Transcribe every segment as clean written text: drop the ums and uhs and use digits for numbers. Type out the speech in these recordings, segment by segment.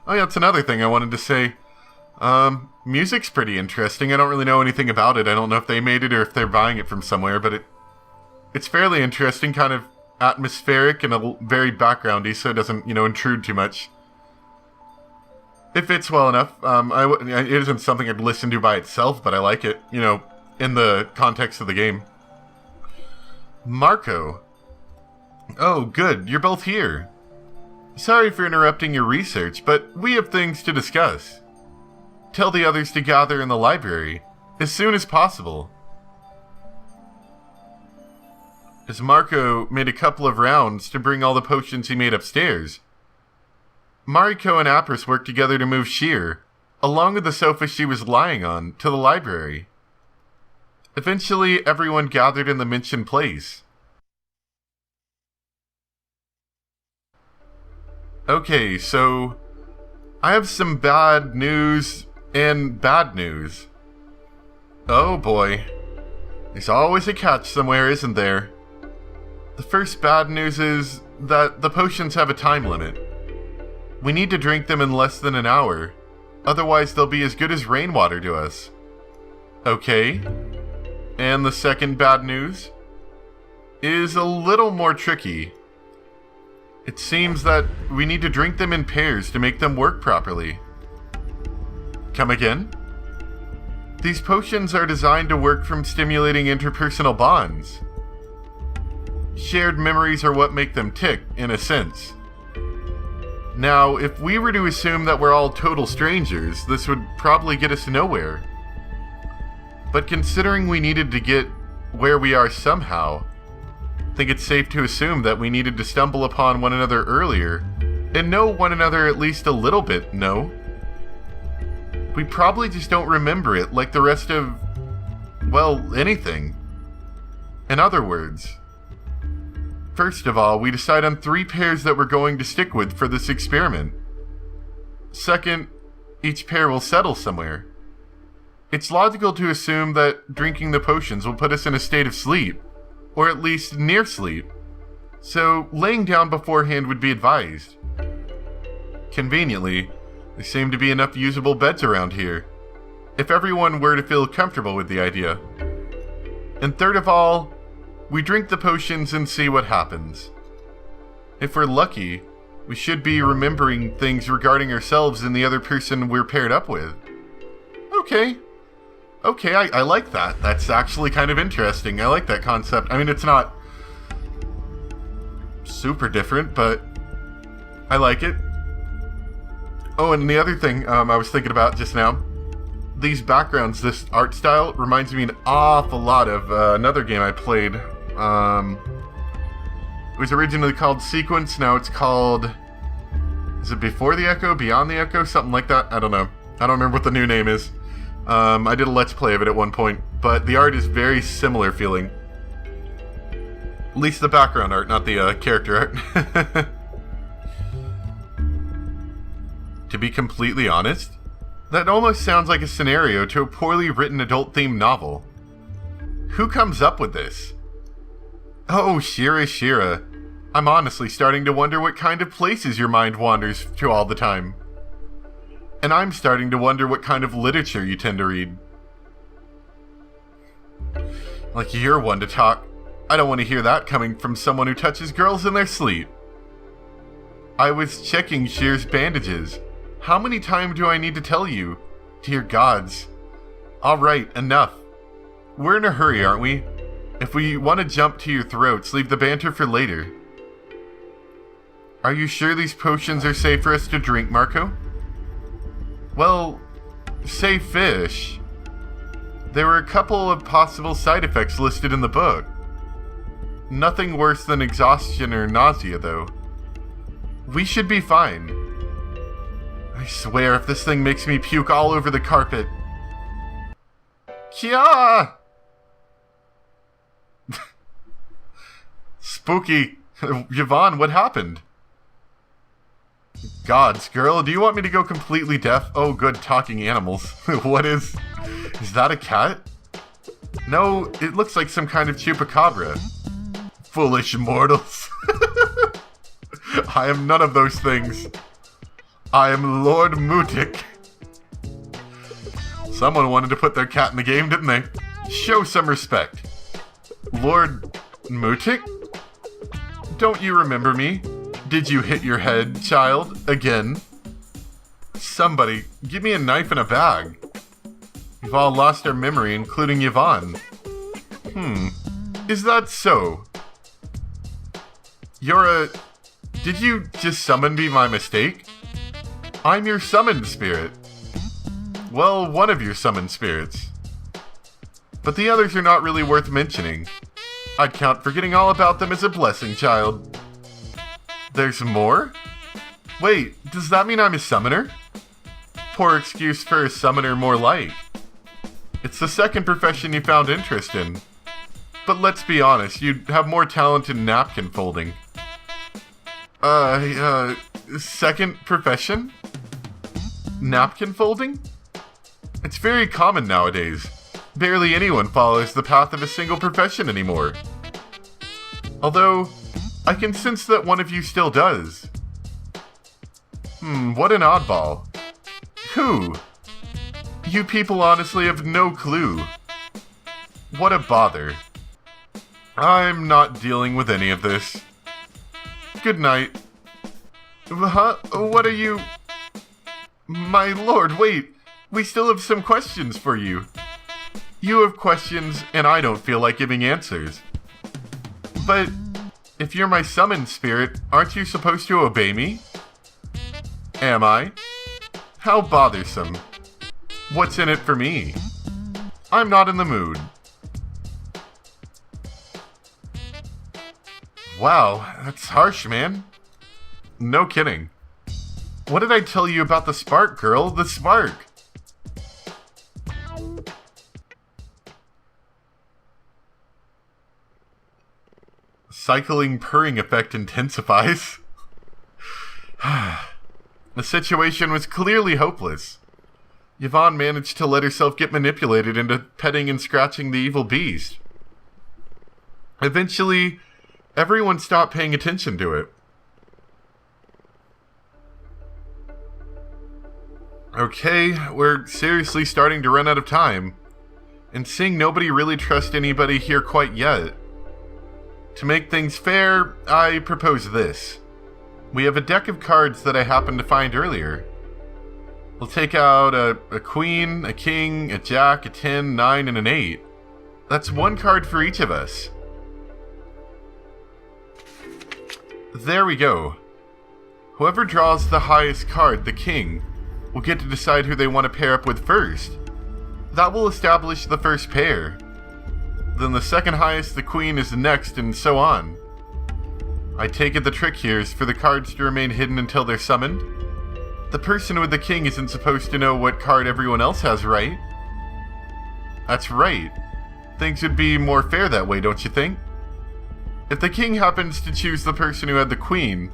Oh yeah, that's another thing I wanted to say. Music's pretty interesting. I don't really know anything about it. I don't know if they made it or if they're buying it from somewhere, but it's fairly interesting, kind of atmospheric and very backgroundy, so it doesn't, intrude too much. It fits well enough. It isn't something I'd listen to by itself, but I like it, in the context of the game. Marco. Oh, good. You're both here. Sorry for interrupting your research, but we have things to discuss. Tell the others to gather in the library as soon as possible. As Marco made a couple of rounds to bring all the potions he made upstairs, Mariko and Apris worked together to move Sheer, along with the sofa she was lying on, to the library. Eventually, everyone gathered in the mentioned place. Okay, so I have some bad news and bad news. Oh boy. There's always a catch somewhere, isn't there? The first bad news is that the potions have a time limit. We need to drink them in less than an hour, otherwise they'll be as good as rainwater to us. Okay. And the second bad news is a little more tricky. It seems that we need to drink them in pairs to make them work properly. Come again? These potions are designed to work from stimulating interpersonal bonds. Shared memories are what make them tick, in a sense. Now, if we were to assume that we're all total strangers, this would probably get us nowhere. But considering we needed to get where we are somehow, I think it's safe to assume that we needed to stumble upon one another earlier, and know one another at least a little bit, no? We probably just don't remember it like the rest of, well, anything. In other words, first of all, we decide on 3 pairs that we're going to stick with for this experiment. Second, each pair will settle somewhere. It's logical to assume that drinking the potions will put us in a state of sleep, or at least near sleep, so laying down beforehand would be advised. Conveniently, there seem to be enough usable beds around here, if everyone were to feel comfortable with the idea. And third of all, we drink the potions and see what happens. If we're lucky, we should be remembering things regarding ourselves and the other person we're paired up with. Okay, I like that. That's actually kind of interesting. I like that concept. I mean, it's not super different, but I like it. Oh, and the other thing I was thinking about just now, these backgrounds, this art style, reminds me an awful lot of another game I played. It was originally called Sequence, now it's called... Is it Before the Echo? Beyond the Echo? Something like that? I don't know. I don't remember what the new name is. I did a Let's Play of it at one point, but the art is very similar feeling. At least the background art, not the character art. To be completely honest, that almost sounds like a scenario to a poorly written adult-themed novel. Who comes up with this? Oh, Shira. I'm honestly starting to wonder what kind of places your mind wanders to all the time. And I'm starting to wonder what kind of literature you tend to read. Like you're one to talk. I don't want to hear that coming from someone who touches girls in their sleep. I was checking Shear's bandages. How many times do I need to tell you? Dear gods. Alright, enough. We're in a hurry, aren't we? If we want to jump to your throats, leave the banter for later. Are you sure these potions are safe for us to drink, Marco? Well, safe-ish. There were a couple of possible side effects listed in the book. Nothing worse than exhaustion or nausea, though. We should be fine. I swear, if this thing makes me puke all over the carpet... Kya! Spooky. Yvonne, what happened? Gods, girl, do you want me to go completely deaf? Oh, good, talking animals. What is that a cat? No, it looks like some kind of chupacabra. Foolish mortals. I am none of those things. I am Lord Mutik. Someone wanted to put their cat in the game, didn't they? Show some respect. Lord Mutik? Don't you remember me? Did you hit your head, child, again? Somebody, give me a knife and a bag. We've all lost our memory, including Yvonne. Is that so? Did you just summon me by mistake? I'm your summoned spirit. Well, one of your summoned spirits. But the others are not really worth mentioning. I'd count forgetting all about them as a blessing, child. There's more? Wait, does that mean I'm a summoner? Poor excuse for a summoner more like. It's the second profession you found interest in. But let's be honest, you'd have more talent in napkin folding. Second profession? Napkin folding? It's very common nowadays. Barely anyone follows the path of a single profession anymore. Although, I can sense that one of you still does. What an oddball. Who? You people honestly have no clue. What a bother. I'm not dealing with any of this. Good night. Huh? What are you... My lord, wait. We still have some questions for you. You have questions, and I don't feel like giving answers. But, if you're my summoned spirit, aren't you supposed to obey me? Am I? How bothersome. What's in it for me? I'm not in the mood. Wow, that's harsh, man. No kidding. What did I tell you about the spark, girl? The spark. Cycling purring effect intensifies. The situation was clearly hopeless. Yvonne managed to let herself get manipulated into petting and scratching the evil beast. Eventually, everyone stopped paying attention to it. Okay, we're seriously starting to run out of time. And seeing nobody really trust anybody here quite yet. To make things fair, I propose this. We have a deck of cards that I happened to find earlier. We'll take out a queen, a king, a jack, a 10, 9, and an 8. That's one card for each of us. There we go. Whoever draws the highest card, the king, will get to decide who they want to pair up with first. That will establish the first pair. Then the second highest, the queen, is next, and so on. I take it the trick here is for the cards to remain hidden until they're summoned. The person with the king isn't supposed to know what card everyone else has, right? That's right. Things would be more fair that way, don't you think? If the king happens to choose the person who had the queen,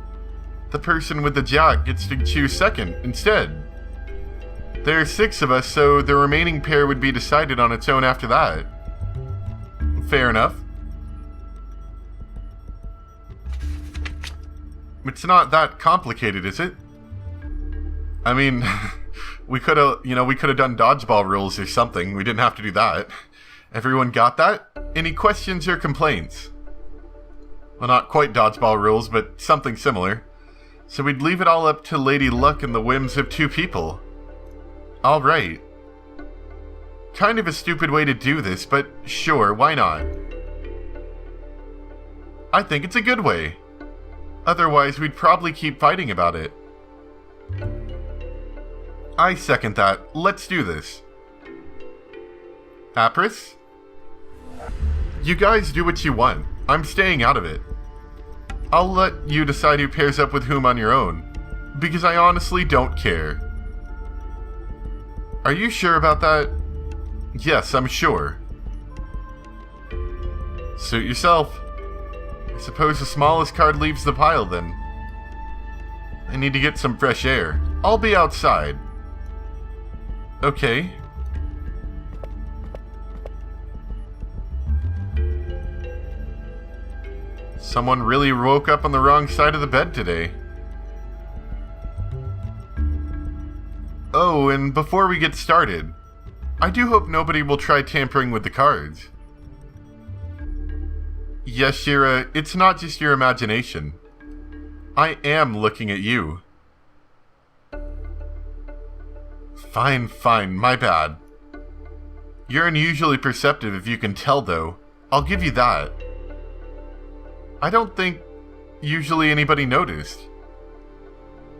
the person with the jack gets to choose second instead. There are 6 of us, so the remaining pair would be decided on its own after that. Fair enough. It's not that complicated, is it? I mean, we could have done dodgeball rules or something. We didn't have to do that. Everyone got that? Any questions or complaints? Well, not quite dodgeball rules, but something similar. So we'd leave it all up to Lady Luck and the whims of 2 people. Alright. Kind of a stupid way to do this, but sure, why not? I think it's a good way. Otherwise, we'd probably keep fighting about it. I second that. Let's do this. Apris? You guys do what you want. I'm staying out of it. I'll let you decide who pairs up with whom on your own, because I honestly don't care. Are you sure about that? Yes, I'm sure. Suit yourself. I suppose the smallest card leaves the pile then. I need to get some fresh air. I'll be outside. Okay. Someone really woke up on the wrong side of the bed today. Oh, and before we get started, I do hope nobody will try tampering with the cards. Yes, Shira, it's not just your imagination. I am looking at you. Fine, my bad. You're unusually perceptive if you can tell, though. I'll give you that. I don't think usually anybody noticed.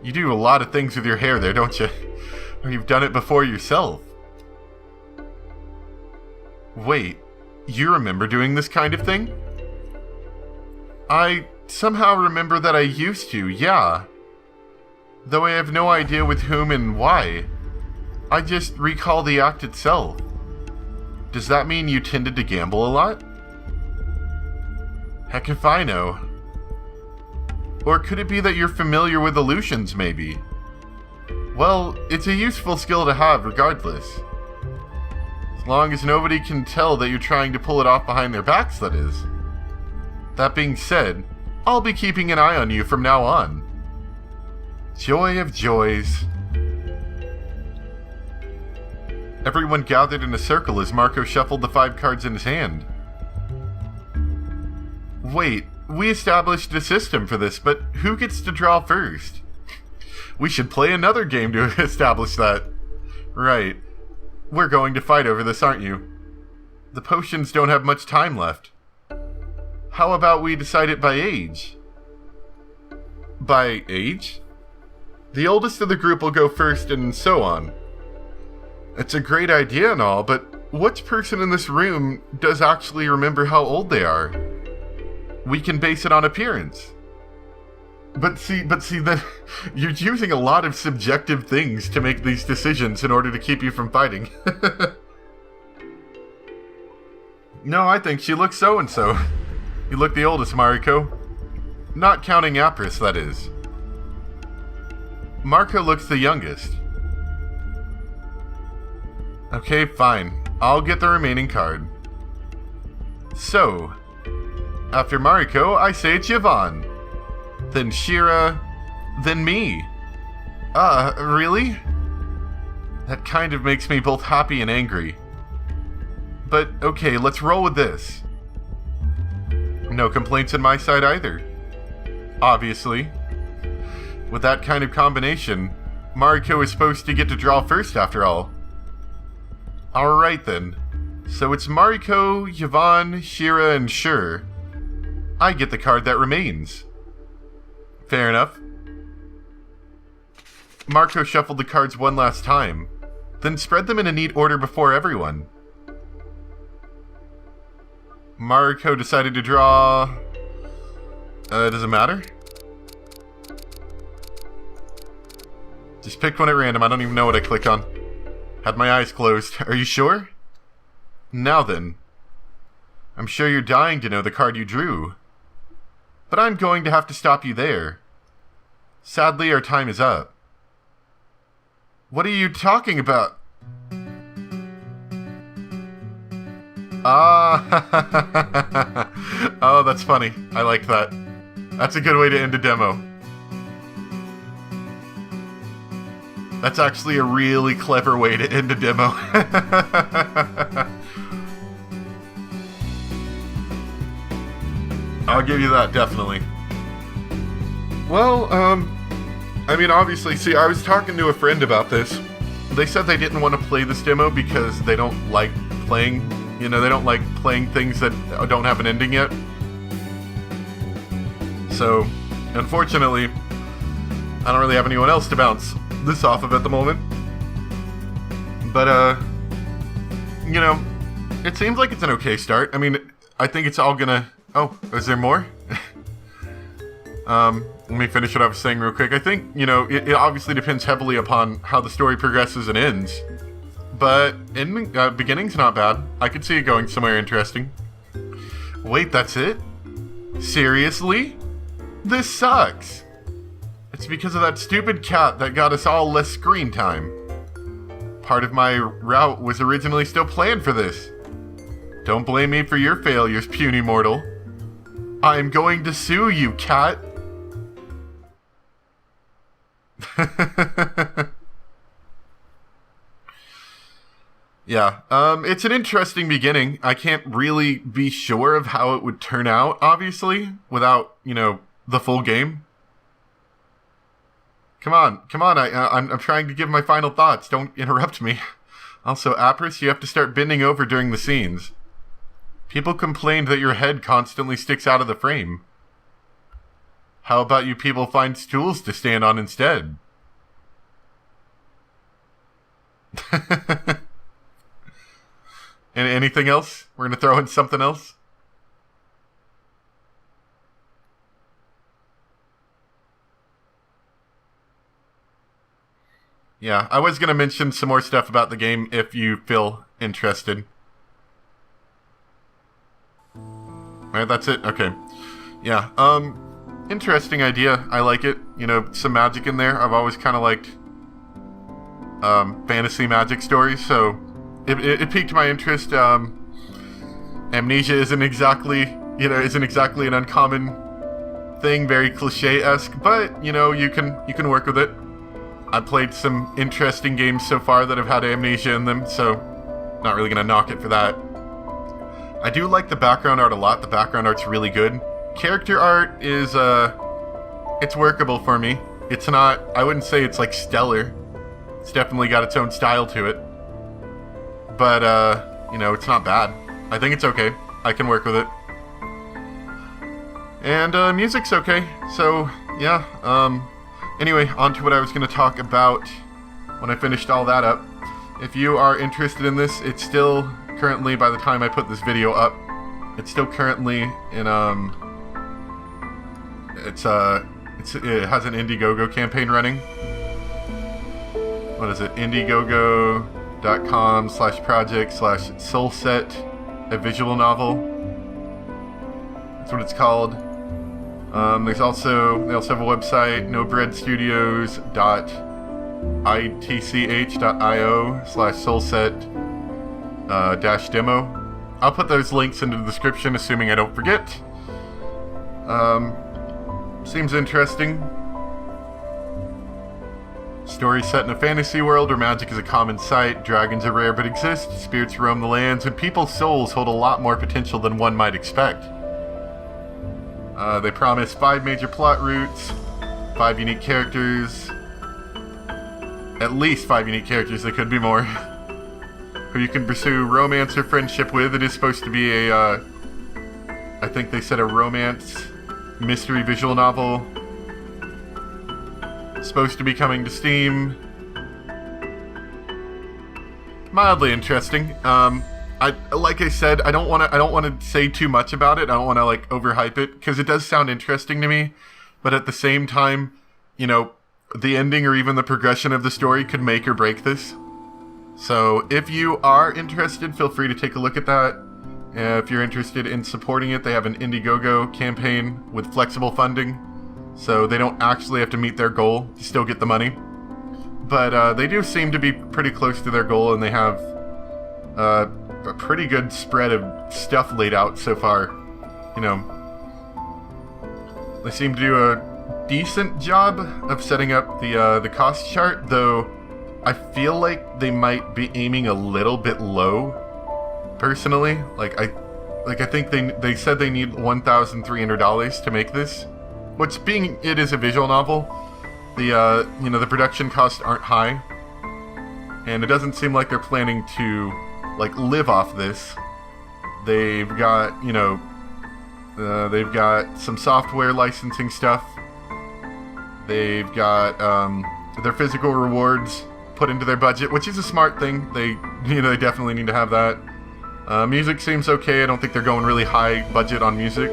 You do a lot of things with your hair there, don't you? Or you've done it before yourself. Wait, you remember doing this kind of thing? I somehow remember that I used to, yeah. Though I have no idea with whom and why. I just recall the act itself. Does that mean you tended to gamble a lot? Heck if I know. Or could it be that you're familiar with illusions, maybe? Well, it's a useful skill to have regardless. As long as nobody can tell that you're trying to pull it off behind their backs, that is. That being said, I'll be keeping an eye on you from now on. Joy of joys. Everyone gathered in a circle as Marco shuffled the 5 cards in his hand. Wait, we established a system for this, but who gets to draw first? We should play another game to establish that. Right. We're going to fight over this, aren't you? The potions don't have much time left. How about we decide it by age? By age? The oldest of the group will go first and so on. It's a great idea and all, but which person in this room does actually remember how old they are? We can base it on appearance. But see, then you're using a lot of subjective things to make these decisions in order to keep you from fighting. No, I think she looks so-and-so. You look the oldest, Mariko. Not counting Apris, that is. Marco looks the youngest. Okay, fine. I'll get the remaining card. So, after Mariko, I say it's Yvonne. Then Shira. Then me. Really? That kind of makes me both happy and angry. But, okay, let's roll with this. No complaints on my side either. Obviously. With that kind of combination, Mariko is supposed to get to draw first after all. Alright then. So it's Mariko, Yvonne, Shira, and Shur. I get the card that remains. Fair enough. Marco shuffled the cards one last time, then spread them in a neat order before everyone. Mariko decided to draw... does it matter? Just picked one at random, I don't even know what I clicked on. Had my eyes closed. Are you sure? Now then. I'm sure you're dying to know the card you drew. But I'm going to have to stop you there. Sadly, our time is up. What are you talking about? Oh, that's funny. I like that. That's a good way to end a demo. That's actually a really clever way to end a demo. I'll give you that, definitely. Well, I mean, obviously, see, I was talking to a friend about this. They said they didn't want to play this demo because they don't like playing, they don't like playing things that don't have an ending yet. So, unfortunately, I don't really have anyone else to bounce this off of at the moment. But, it seems like it's an okay start. I mean, I think it's all gonna... Oh, is there more? Let me finish what I was saying real quick. I think, it obviously depends heavily upon how the story progresses and ends. But beginning's not bad. I could see it going somewhere interesting. Wait, that's it? Seriously? This sucks! It's because of that stupid cat that got us all less screen time. Part of my route was originally still planned for this. Don't blame me for your failures, puny mortal. I'm going to sue you, cat. Yeah, it's an interesting beginning. I can't really be sure of how it would turn out, obviously, without, the full game. Come on, I'm trying to give my final thoughts. Don't interrupt me. Also, Apris, you have to start bending over during the scenes. People complained that your head constantly sticks out of the frame. How about you people find stools to stand on instead? Anything else? We're going to throw in something else? Yeah, I was going to mention some more stuff about the game if you feel interested. Alright, that's it? Okay. Yeah, interesting idea. I like it. Some magic in there. I've always kind of liked fantasy magic stories, so it piqued my interest. Amnesia isn't exactly an uncommon thing, very cliche-esque, but you can work with it. I've played some interesting games so far that have had amnesia in them, so not really gonna knock it for that. I do like the background art a lot. The background art's really good. Character art is it's workable for me. It's not, I wouldn't say it's like stellar. It's definitely got its own style to it. But it's not bad. I think it's okay. I can work with it. And music's okay. So yeah, anyway, on to what I was going to talk about when I finished all that up. If you are interested in this, it's still currently, by the time I put this video up, it's still currently in, it has an Indiegogo campaign running. What is it? Indiegogo.com/project/soulset, a visual novel. That's what it's called. They also have a website, nobreadstudios.itch.io/soulset-demo. I'll put those links into the description, assuming I don't forget. Seems interesting. Story set in a fantasy world where magic is a common sight, dragons are rare but exist, spirits roam the lands, and people's souls hold a lot more potential than one might expect. They promise 5 major plot routes, 5 unique characters, at least 5 unique characters, there could be more, who you can pursue romance or friendship with. It is supposed to be a, I think they said a romance mystery visual novel. Supposed to be coming to Steam. Mildly interesting. Like I said, I don't want to say too much about it. I don't want to overhype it because it does sound interesting to me, but at the same time, the ending or even the progression of the story could make or break this. So if you are interested, feel free to take a look at that. If you're interested in supporting it, they have an Indiegogo campaign with flexible funding, so they don't actually have to meet their goal to still get the money. But they do seem to be pretty close to their goal, and they have a pretty good spread of stuff laid out so far. They seem to do a decent job of setting up the cost chart, though I feel like they might be aiming a little bit low, personally. I think they said they need $1,300 to make this, which, being it is a visual novel, the production costs aren't high, and it doesn't seem like they're planning to live off this. They've got they've got some software licensing stuff. They've got their physical rewards put into their budget, which is a smart thing. They definitely need to have that. Music seems okay. I don't think they're going really high budget on music.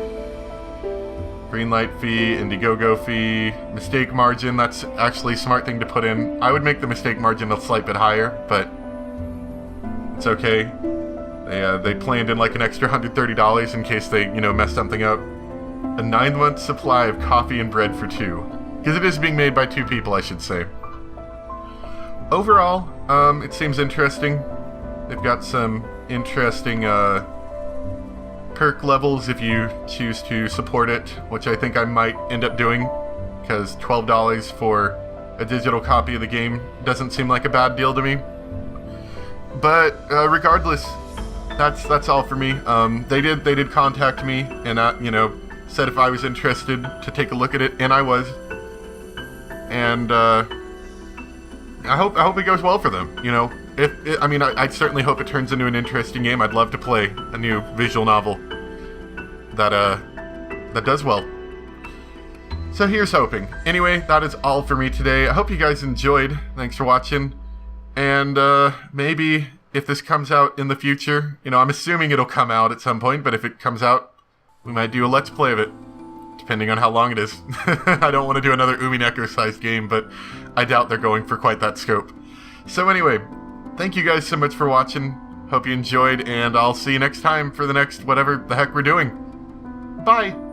Greenlight fee, Indiegogo fee, mistake margin, that's actually a smart thing to put in. I would make the mistake margin a slight bit higher, but it's okay. They planned in an extra $130 in case they, mess something up. A 9-month supply of coffee and bread for 2. Because it is being made by 2 people, I should say. Overall, it seems interesting. They've got some interesting perk levels if you choose to support it, which I think I might end up doing, because $12 for a digital copy of the game doesn't seem like a bad deal to me. But regardless, that's all for me. They did contact me and said if I was interested to take a look at it, and I was. And I hope it goes well for them. I certainly hope it turns into an interesting game. I'd love to play a new visual novel that does well. So here's hoping. Anyway, that is all for me today. I hope you guys enjoyed. Thanks for watching. And maybe if this comes out in the future, I'm assuming it'll come out at some point, but if it comes out, we might do a Let's Play of it, depending on how long it is. I don't want to do another Umineko-sized game, but I doubt they're going for quite that scope. So anyway, thank you guys so much for watching. Hope you enjoyed, and I'll see you next time for the next whatever the heck we're doing. Bye!